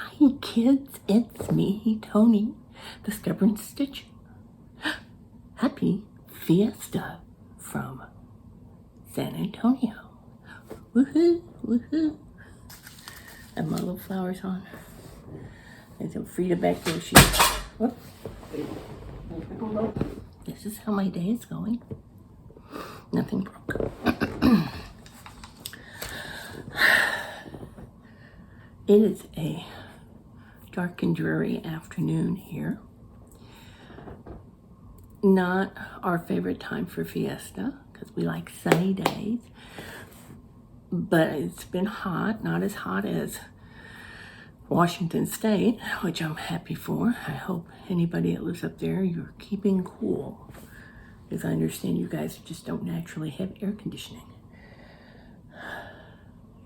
Hi kids, it's me, Tony, the Stubborn Stitch. Happy Fiesta from San Antonio. Woohoo, woohoo. I have my little flowers on. There's some Frida back there. Whoop. This is how my day is going. Nothing broke. It is a dark and dreary afternoon here. Not our favorite time for Fiesta because we like sunny days, but it's been hot, not as hot as Washington State, which I'm happy for. I hope anybody that lives up there, you're keeping cool, because I understand you guys just don't naturally have air conditioning.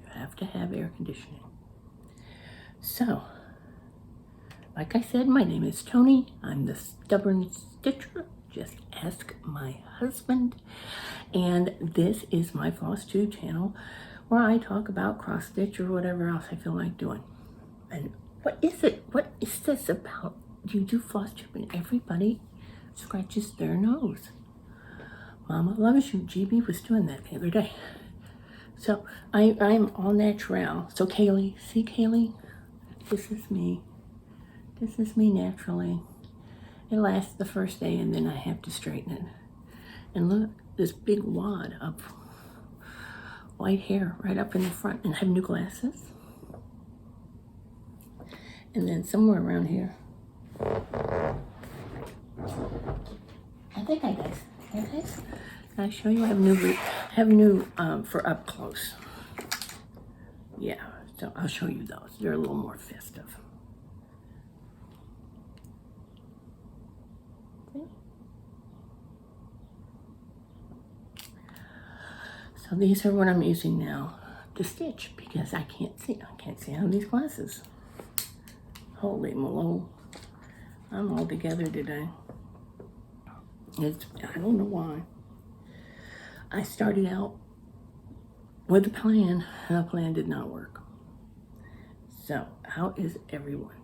You have to have air conditioning. So, like I said, my name is Tony. I'm the Stubborn Stitcher. Just ask my husband. And this is my FlossTube channel where I talk about cross stitch or whatever else I feel like doing. And what is it? What is this about? You do FlossTube and everybody scratches their nose. Mama loves you. GB was doing that the other day. So I'm all natural. So Kaylee, see Kaylee? This is me. This is me naturally. It lasts the first day and then I have to straighten it. And look, this big wad of white hair right up in the front. And I have new glasses. And then somewhere around here. I think I guess. Okay. Can I show you? I have new for up close. Yeah. So I'll show you those. They're a little more festive. Okay. So these are what I'm using now to stitch because I can't see. I can't see out of these glasses. Holy Malone. I'm all together today. I don't know why. I started out with a plan and the plan did not work. So, how is everyone?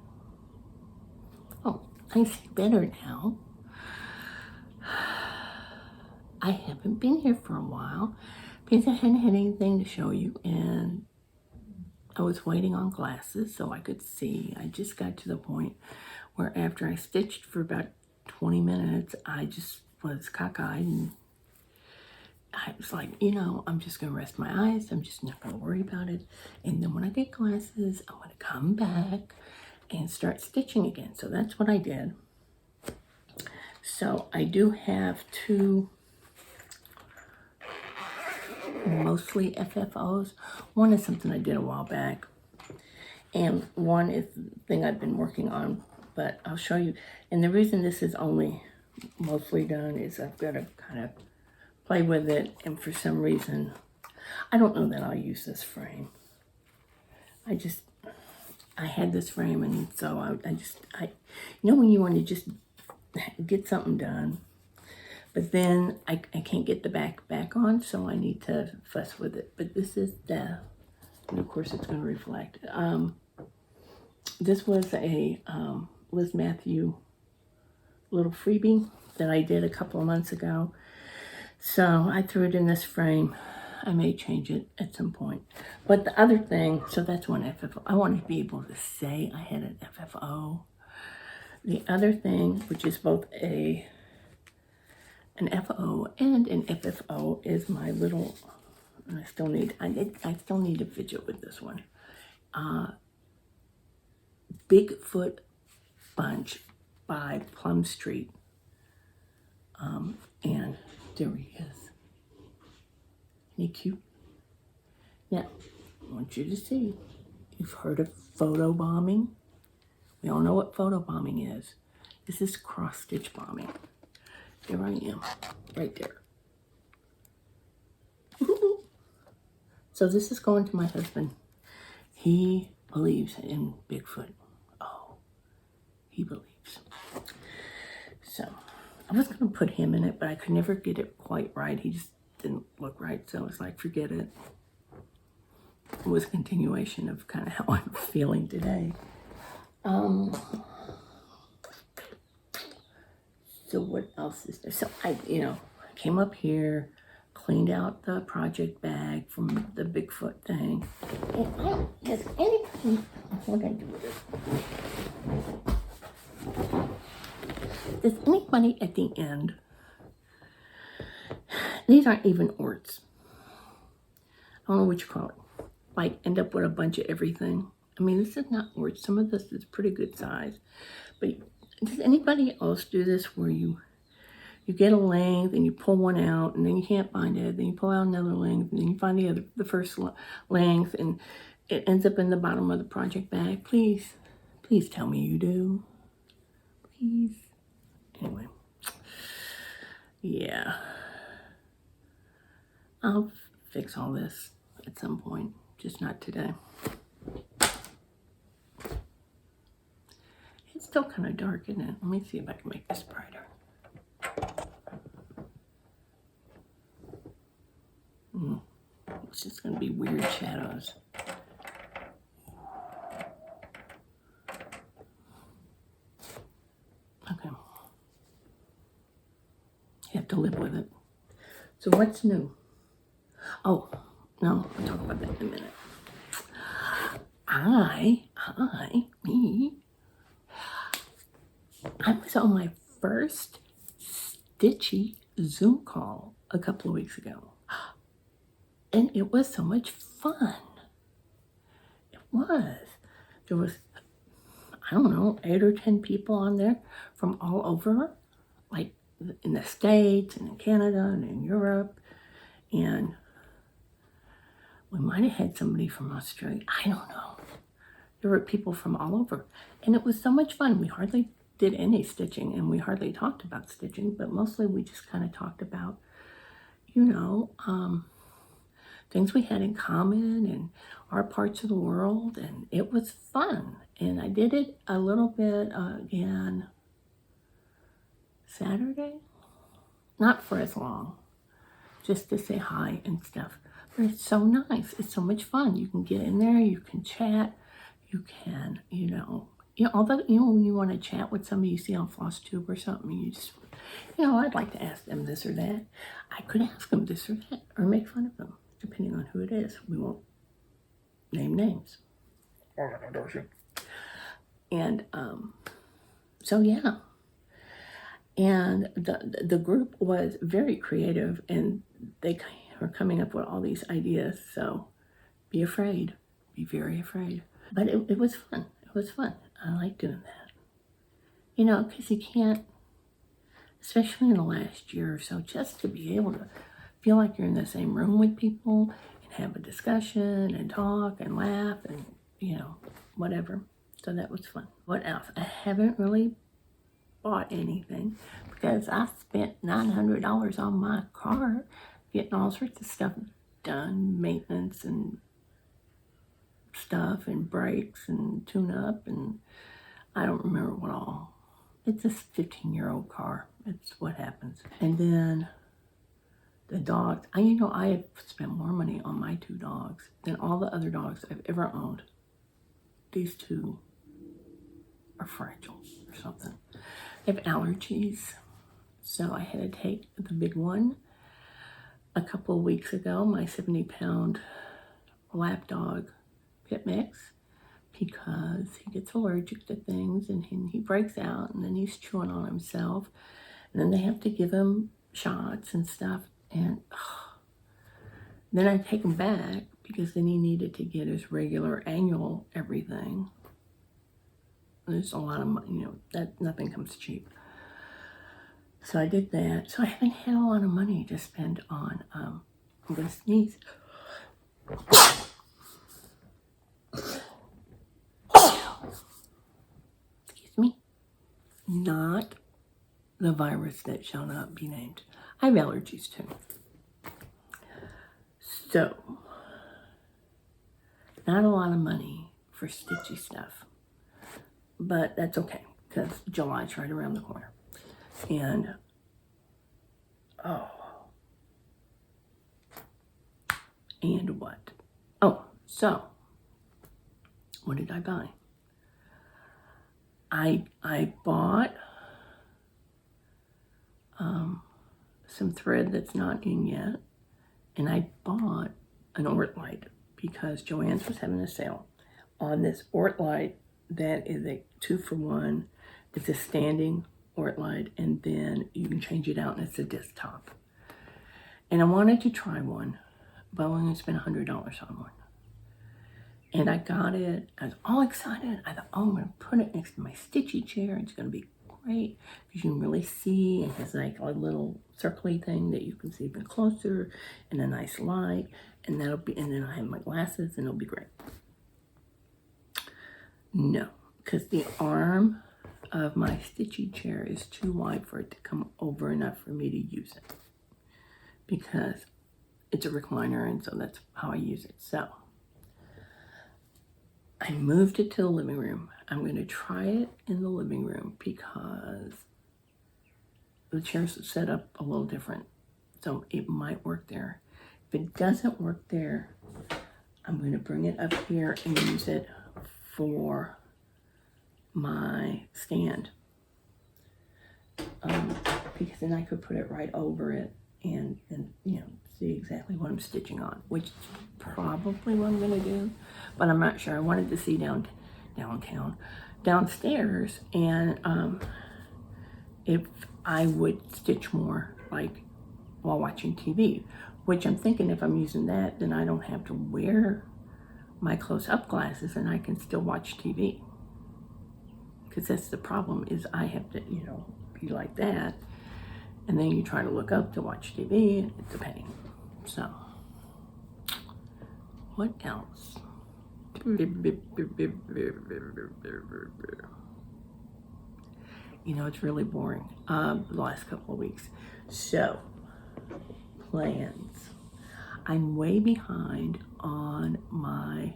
Oh, I see better now. I haven't been here for a while because I hadn't had anything to show you and I was waiting on glasses so I could see. I just got to the point where after I stitched for about 20 minutes, I just was cockeyed and I was like, I'm just going to rest my eyes. I'm just not going to worry about it. And then when I get glasses, I'm going to come back and start stitching again. So that's what I did. So I do have two mostly FFOs. One is something I did a while back. And one is the thing I've been working on. But I'll show you. And the reason this is only mostly done is I've got to kind of play with it, and for some reason, I don't know that I'll use this frame. I had this frame, and so I when you want to just get something done, but then I can't get the back on, so I need to fuss with it. But this is and of course it's going to reflect. This was a Liz Matthew little freebie that I did a couple of months ago. So I threw it in this frame. I may change it at some point. But the other thing, so that's one FFO. I wanted to be able to say I had an FFO. The other thing, which is both an FO and an FFO, is my little, and I still need to fidget with this one. Bigfoot Bunch by Plum Street. And there he is. Isn't he cute? Now, I want you to see. You've heard of photo bombing? We all know what photo bombing is. This is cross stitch bombing. There I am, right there. So this is going to my husband. He believes in Bigfoot. Oh, he believes. So I was going to put him in it, but I could never get it quite right. He just didn't look right, so I was like, forget it. It was a continuation of kind of how I'm feeling today. So what else is there? So I came up here, cleaned out the project bag from the Bigfoot thing. And does anybody, what did I do with it? Does anybody at the end, these aren't even orts. I don't know what you call it. Like end up with a bunch of everything. I mean, this is not orts. Some of this is pretty good size. But does anybody else do this where you get a length and you pull one out and then you can't find it, then you pull out another length and then you find the first length and it ends up in the bottom of the project bag? Please tell me you do. Please. Anyway. Yeah. I'll fix all this at some point, just not today. It's still kind of dark, isn't it? Let me see if I can make this brighter. It's just going to be weird shadows. Okay. You have to live with it. So what's new? Oh, no, I'll talk about that in a minute. I was on my first Stitchy Zoom call a couple of weeks ago. And it was so much fun. It was. There was, I don't know, 8 or 10 people on there from all over, like in the States and in Canada and in Europe. And we might have had somebody from Australia. I don't know. There were people from all over. And it was so much fun. We hardly did any stitching and we hardly talked about stitching, but mostly we just kind of talked about, things we had in common and our parts of the world, and it was fun. And I did it a little bit again Saturday, not for as long, just to say hi and stuff. But it's so nice. It's so much fun. You can get in there, you can chat, you can, although, when you want to chat with somebody you see on FlossTube or something, you just, I'd like to ask them this or that. I could ask them this or that, or make fun of them, depending on who it is. We won't name names. And so yeah. And the group was very creative and they were coming up with all these ideas. So be afraid. Be very afraid. But it was fun. It was fun. I like doing that. Because you can't, especially in the last year or so, just to be able to feel like you're in the same room with people and have a discussion and talk and laugh and, whatever. So that was fun. What else? I haven't really bought anything because I spent $900 on my car getting all sorts of stuff done, maintenance and stuff and brakes and tune-up and I don't remember what all. It's a 15-year-old car. It's what happens. And then the dogs. I have spent more money on my 2 dogs than all the other dogs I've ever owned. These 2 are fragile or something. They have allergies. So I had to take the big one a couple of weeks ago, my 70-pound lap dog pit mix, because he gets allergic to things and he breaks out and then he's chewing on himself. And then they have to give him shots and stuff. And then I take him back because then he needed to get his regular annual everything. There's a lot of money, that nothing comes cheap. So I did that. So I haven't had a lot of money to spend on, I'm going to sneeze. Excuse me. Not the virus that shall not be named. I have allergies too. So, not a lot of money for stitchy stuff. But that's okay, because July's right around the corner. And, and what? Oh, so, what did I buy? I bought some thread that's not in yet, and I bought an Ort light because Joann's was having a sale on this Ort light that is a 2-for-1. It's a standing Ort light, and then you can change it out and it's a desktop. And I wanted to try one, but I'm going to spend $100 on one. And I got it. I was all excited. I thought, oh, I'm going to put it next to my stitchy chair. It's going to be great because you can really see. It has like a little circly thing that you can see even closer, and a nice light. And that'll be. And then I have my glasses, and it'll be great. No, because the arm of my stitchy chair is too wide for it to come over enough for me to use it, because it's a recliner, and so that's how I use it. So I moved it to the living room. I'm going to try it in the living room because the chair's set up a little different, so it might work there. If it doesn't work there, I'm going to bring it up here and use it for my stand, because then I could put it right over it and you know, see exactly what I'm stitching on, which is probably what I'm going to do, but I'm not sure. I wanted to see downstairs, and if I would stitch more like while watching TV, which I'm thinking if I'm using that, then I don't have to wear my close-up glasses and I can still watch TV. Because that's the problem, is I have to, you know, be like that, and then you try to look up to watch TV, and it's a pain. So, what else? You know, it's really boring the last couple of weeks. So, plans. I'm way behind on my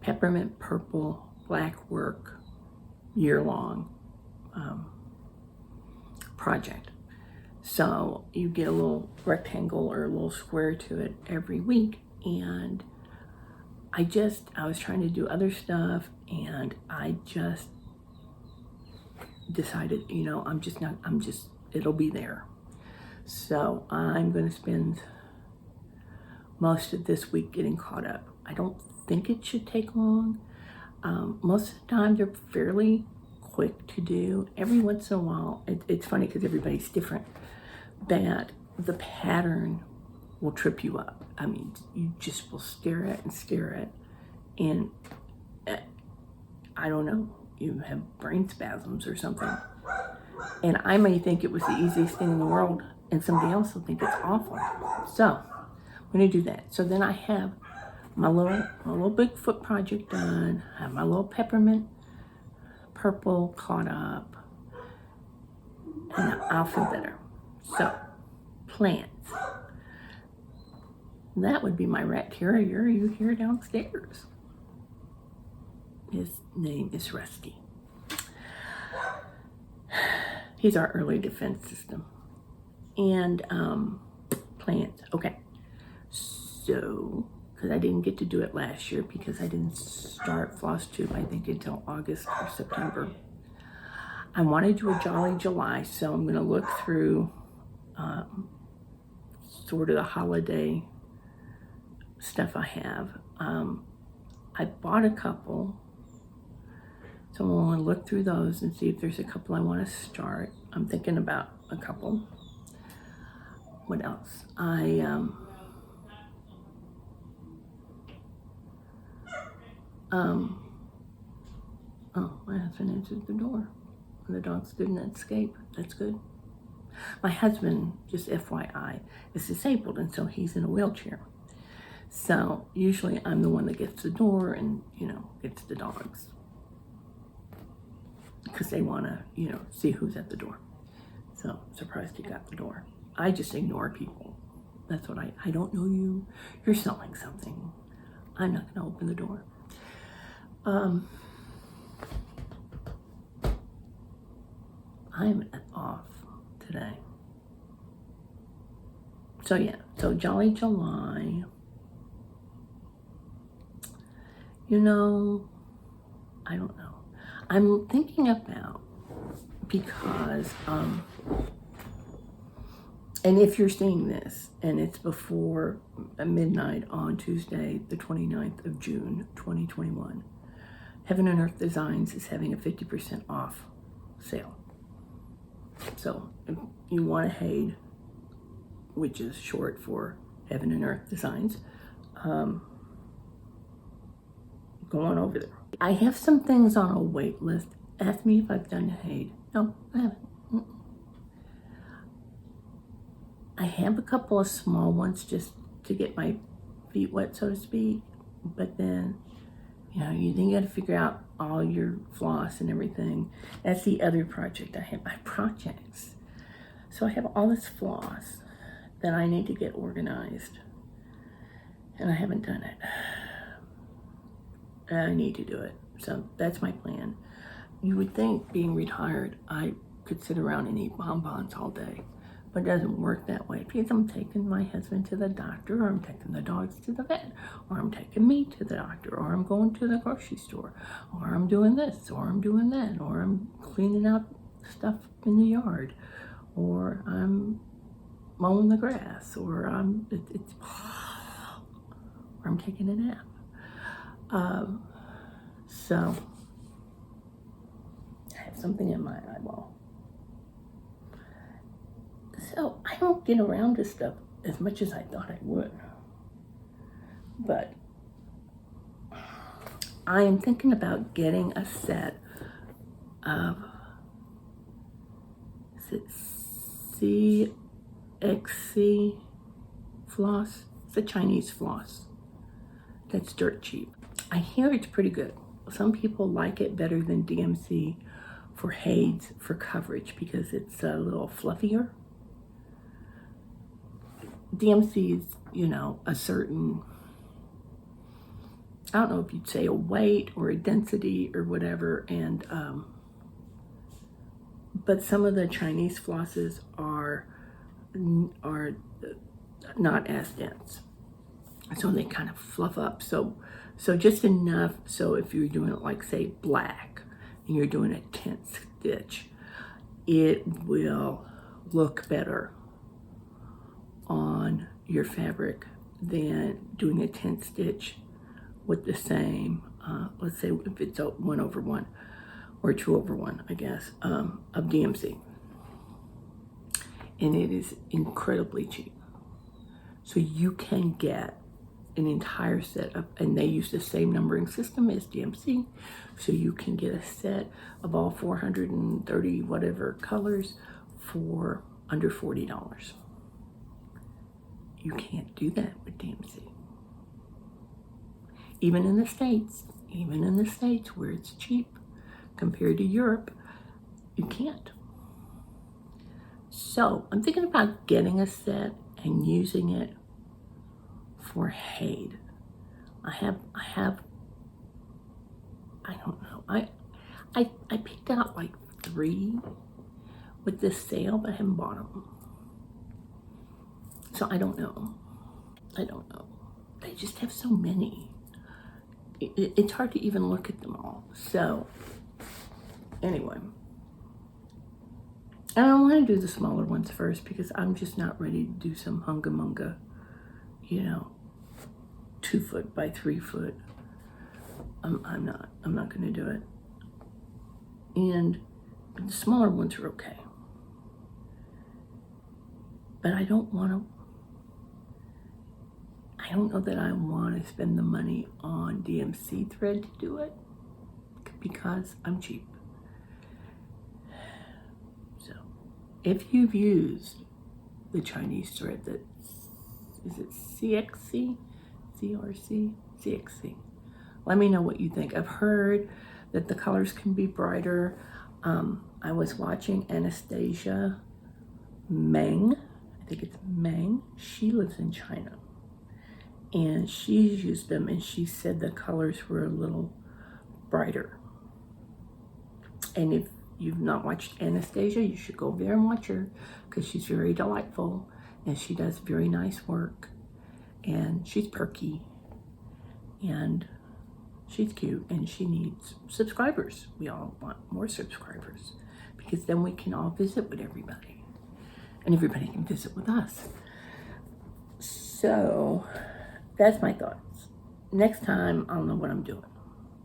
peppermint purple black work year-long project. So you get a little rectangle or a little square to it every week, and I was trying to do other stuff, and I just decided, you know, it'll be there. So I'm going to spend most of this week getting caught up. I don't think it should take long. Most of the time they're fairly quick to do. Every once in a while, it's funny because everybody's different, that the pattern will trip you up. I mean, you just will stare at it, and I don't know, you have brain spasms or something. And I may think it was the easiest thing in the world, and somebody else will think it's awful. So I'm going to do that. So then I have my little Bigfoot project done. I have my little peppermint purple caught up, and I'll feel better. So, plans. That would be my rat terrier you hear downstairs. His name is Rusty. He's our early defense system. And plans. Okay. So, because I didn't get to do it last year because I didn't start FlossTube, I think, until August or September. I want to do a Jolly July, so I'm going to look through sort of the holiday stuff I have. I bought a couple, so I'm going to look through those and see if there's a couple I want to start. I'm thinking about a couple. What else? Oh, my husband answered the door. The dogs didn't escape. That's good. My husband, just FYI, is disabled, and so he's in a wheelchair. So usually I'm the one that gets the door and, you know, gets the dogs, because they want to, you know, see who's at the door. So surprised he got the door. I just ignore people. That's what I don't know you. You're selling something. I'm not going to open the door. I'm off today. So yeah, so Jolly July. You know, I don't know. I'm thinking about, because, and if you're seeing this, and it's before midnight on Tuesday, the 29th of June, 2021, Heaven and Earth Designs is having a 50% off sale. So if you want a HADE, which is short for Heaven and Earth Designs, go on over there. I have some things on a wait list. Ask me if I've done a HADE. No, I haven't. I have a couple of small ones just to get my feet wet, so to speak. But then, you think you got to figure out all your floss and everything. That's the other project. I have my projects. So I have all this floss that I need to get organized. And I haven't done it. I need to do it. So that's my plan. You would think, being retired, I could sit around and eat bonbons all day. But it doesn't work that way, because I'm taking my husband to the doctor, or I'm taking the dogs to the vet, or I'm taking me to the doctor, or I'm going to the grocery store, or I'm doing this, or I'm doing that, or I'm cleaning out stuff in the yard, or I'm mowing the grass, or I'm taking a nap. So I have something in my eyeball. So I don't get around to stuff as much as I thought I would. But I am thinking about getting a set of, is it CXC floss? It's a Chinese floss that's dirt cheap. I hear it's pretty good. Some people like it better than DMC for HADEs for coverage, because it's a little fluffier. DMC is, a certain, I don't know if you'd say a weight or a density or whatever, and but some of the Chinese flosses are not as dense, so they kind of fluff up. So just enough so if you're doing it like, say, black, and you're doing a tint stitch, it will look better on your fabric than doing a tint stitch with the same, let's say if it's a 1/1 or 2/1, I guess, of DMC. And it is incredibly cheap. So you can get an entire set of, and they use the same numbering system as DMC, so you can get a set of all 430 whatever colors for under $40. You can't do that with DMC. Even in the States where it's cheap compared to Europe, you can't. So I'm thinking about getting a set and using it for HADE. I don't know. I picked out like 3 with this sale, but I haven't bought them. So I don't know. They just have so many. It's hard to even look at them all. So anyway, and I want to do the smaller ones first, because I'm just not ready to do some hunga-munga, 2 foot by 3 foot. I'm not going to do it. And the smaller ones are okay. But I don't know that I want to spend the money on DMC thread to do it, because I'm cheap. So if you've used the Chinese thread, that is it CXC? CRC? CXC. Let me know what you think. I've heard that the colors can be brighter. I was watching Anastasia Meng. I think it's Meng. She lives in China. And she's used them, and she said the colors were a little brighter. And if you've not watched Anastasia, you should go there and watch her, because she's very delightful, and she does very nice work, and she's perky, and She's cute and she needs subscribers. We all want more subscribers because then we can all visit with everybody and everybody can visit with us. So that's my thoughts. Next time, I'll know what I'm doing.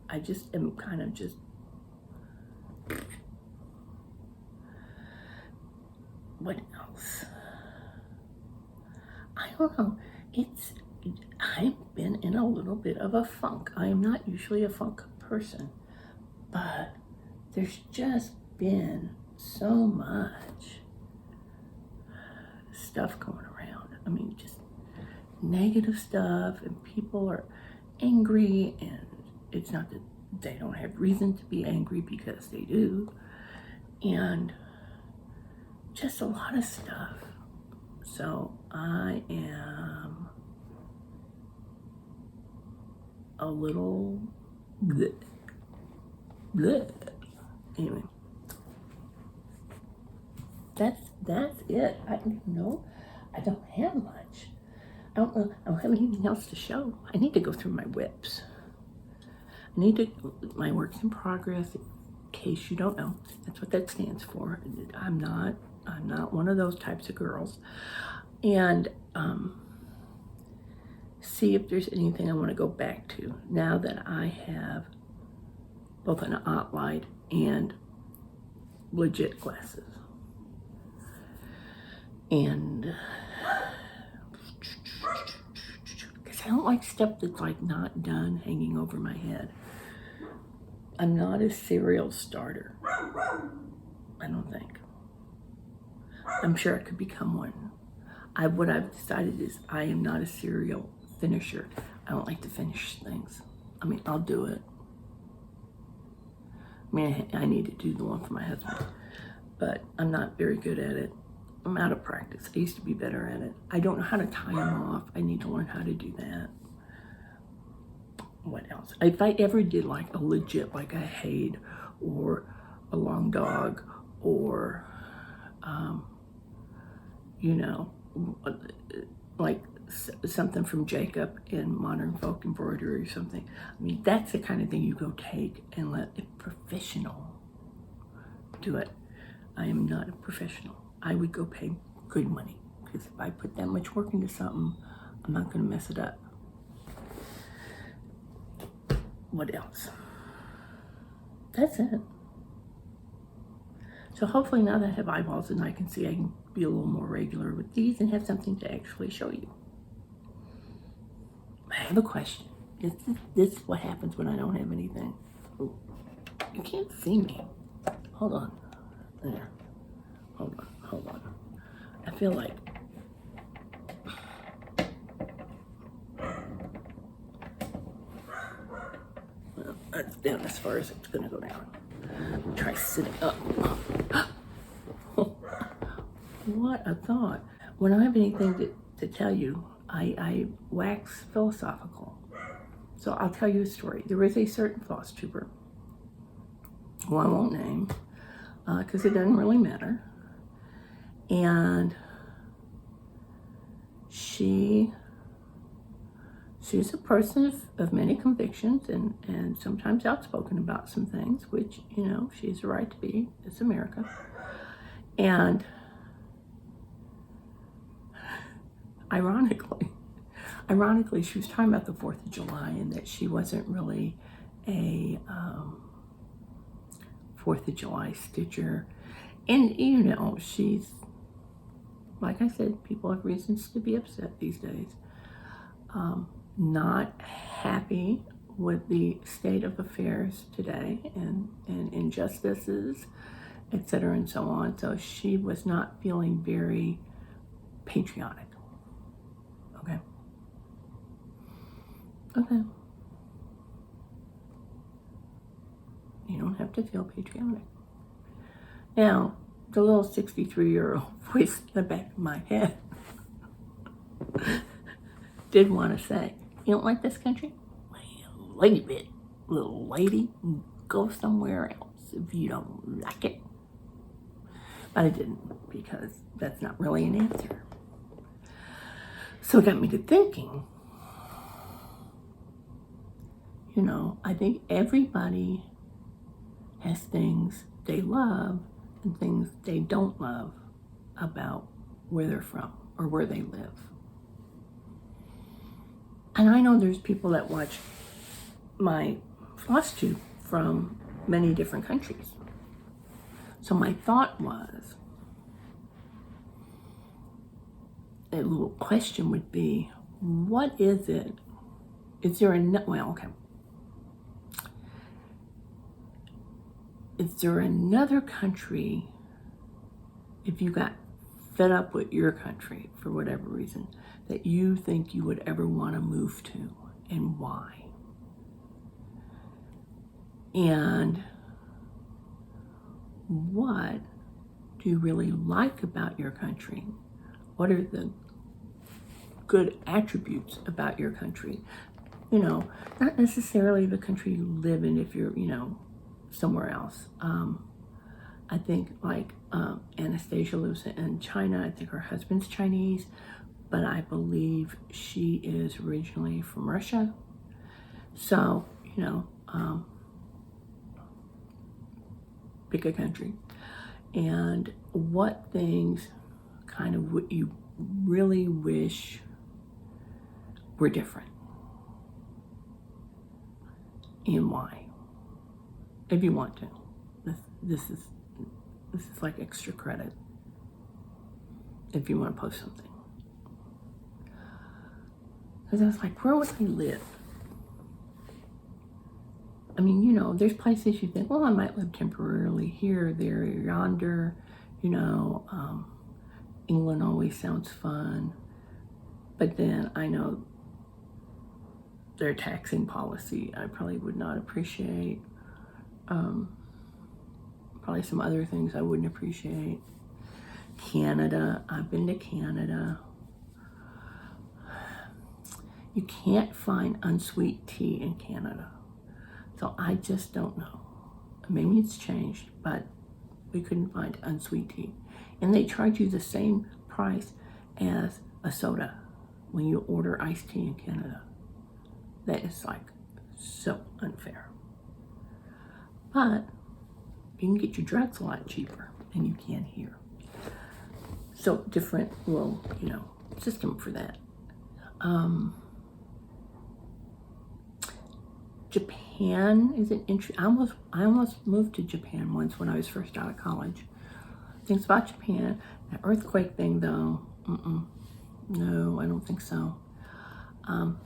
I just am kind of just, what else? I don't know. I've been in a little bit of a funk. I am not usually a funk person, but there's just been so much stuff going around. I mean, just negative stuff, and people are angry, and it's not that they don't have reason to be angry, because they do, and just a lot of stuff. So I am a little bleh. Anyway, that's it. I don't know. I don't have much. I don't have anything else to show. I need to go through my whips. My works in progress, in case you don't know. That's what that stands for. I'm not one of those types of girls. And see if there's anything I want to go back to now that I have both an OttLite and legit glasses. And because I don't like stuff that's like not done hanging over my head. I'm not a serial starter. I don't think. I'm sure I could become one. What I've decided is I am not a serial finisher. I don't like to finish things. I mean, I'll do it. I mean, I need to do the one for my husband, but I'm not very good at it. I'm out of practice. I used to be better at it. I don't know how to tie them off. I need to learn how to do that. What else? If I ever did like a legit, like a Haid or a long dog or, you know, like something from Jacob in Modern Folk Embroidery or something. I mean, that's the kind of thing you go take and let a professional do it. I am not a professional. I would go pay good money, because if I put that much work into something, I'm not going to mess it up. What else? That's it. So hopefully now that I have eyeballs and I can see, I can be a little more regular with these and have something to actually show you. I have a question. This is what happens when I don't have anything. Ooh, you can't see me. Hold on. There. Hold on. I feel like that's down as far as it's gonna go down. Try sitting up. What a thought. When I have anything to tell you, I wax philosophical. So I'll tell you a story. There is a certain FlossTuber, who I won't name, because it doesn't really matter. And she's a person of many convictions and sometimes outspoken about some things, which, you know, she has a right to be. It's America. And ironically, she was talking about the 4th of July and that she wasn't really a 4th of July stitcher. And, you know, she's, like I said, people have reasons to be upset these days. Not happy with the state of affairs today and injustices, etc. and so on. So she was not feeling very patriotic. Okay. You don't have to feel patriotic. Now, the little 63-year-old voice in the back of my head did want to say, you don't like this country? Well, leave it, little lady. Go somewhere else if you don't like it. But I didn't, because that's not really an answer. So it got me to thinking, you know, I think everybody has things they love and things they don't love about where they're from or where they live. And I know there's people that watch my FlossTube from many different countries. So my thought was, a little question would be, what is it? Is there is there another country, if you got fed up with your country for whatever reason, that you think you would ever want to move to, and why? And what do you really like about your country? What are the good attributes about your country? You know, not necessarily the country you live in if you're, you know, somewhere else. I think like Anastasia lives in China. I think her husband's Chinese, but I believe she is originally from Russia. So, you know, pick a country. And what things kind of would you really wish were different? And why? If you want to. This is like extra credit if you want to post something. Because I was like, where would I live? I mean, you know, there's places you think, well, I might live temporarily here, there, yonder. You know, England always sounds fun. But then I know their taxing policy I probably would not appreciate. Probably some other things I wouldn't appreciate. Canada, I've been to Canada. You can't find unsweet tea in Canada. So I just don't know. Maybe it's changed, but we couldn't find unsweet tea. And they charge you the same price as a soda when you order iced tea in Canada. That is like so unfair. But you can get your drugs a lot cheaper than you can here. So different, well, you know, system for that. Japan is an interesting. I almost moved to Japan once when I was first out of college. Things about Japan, that earthquake thing though, no, I don't think so. I'm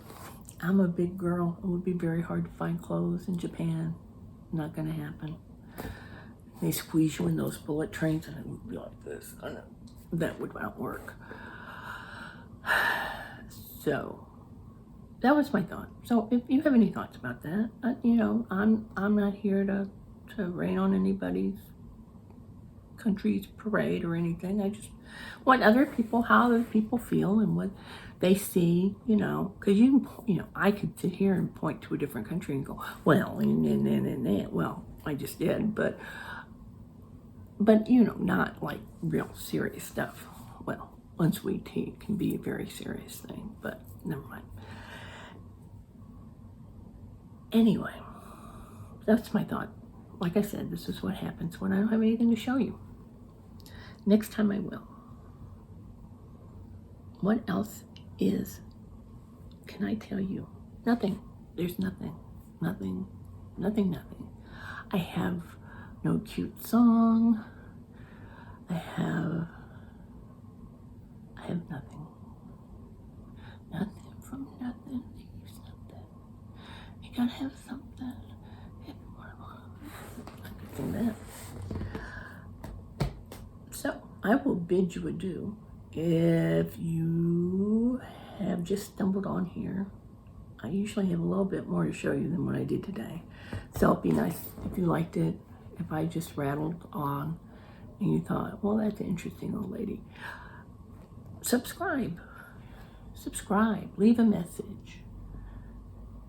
a big girl. It would be very hard to find clothes in Japan. Not gonna happen. They squeeze you in those bullet trains and it would be like this. That would not work. So that was my thought. So if you have any thoughts about that, you know, I'm not here to rain on anybody's country's parade or anything. I just want how other people feel and what they see, you know, because you know, I could sit here and point to a different country and go, well, and well, I just did, but you know, not like real serious stuff. Well, unsweet tea can be a very serious thing, but never mind. Anyway, that's my thought. Like I said, this is what happens when I don't have anything to show you. Next time I will. What else can I tell you? Nothing. There's nothing. Nothing. I have no cute song. I have nothing. Nothing from nothing leaves nothing. You gotta have something. I could sing that. So I will bid you adieu. If you have just stumbled on here, I usually have a little bit more to show you than what I did today. So it'd be nice if you liked it, if I just rattled on and you thought, well, that's an interesting old lady. Subscribe, leave a message.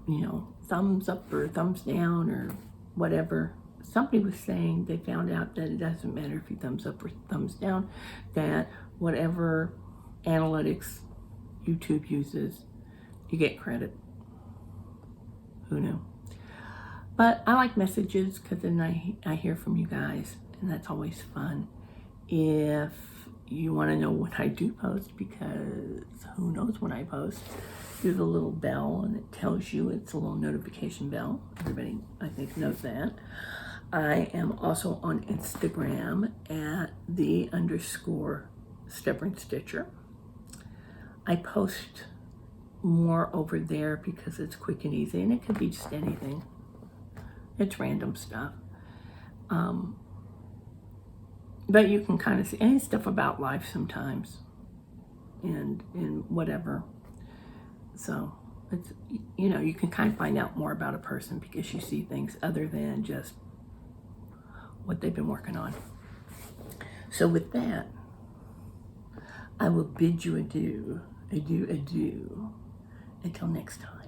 You know, thumbs up or thumbs down or whatever. Somebody was saying they found out that it doesn't matter if you thumbs up or thumbs down, that whatever analytics YouTube uses, you get credit. Who knew? But I like messages because then I hear from you guys, and that's always fun. If you want to know when I do post, because who knows when I post, there's a little bell and it tells you, it's a little notification bell. Everybody, I think, knows that. I am also on Instagram at _stubborn stitcher. I post more over there because it's quick and easy, and it could be just anything. It's random stuff. But you can kind of see any stuff about life sometimes, and whatever. So it's, you know, you can kind of find out more about a person because you see things other than just what they've been working on. So with that, I will bid you adieu, adieu, adieu, until next time.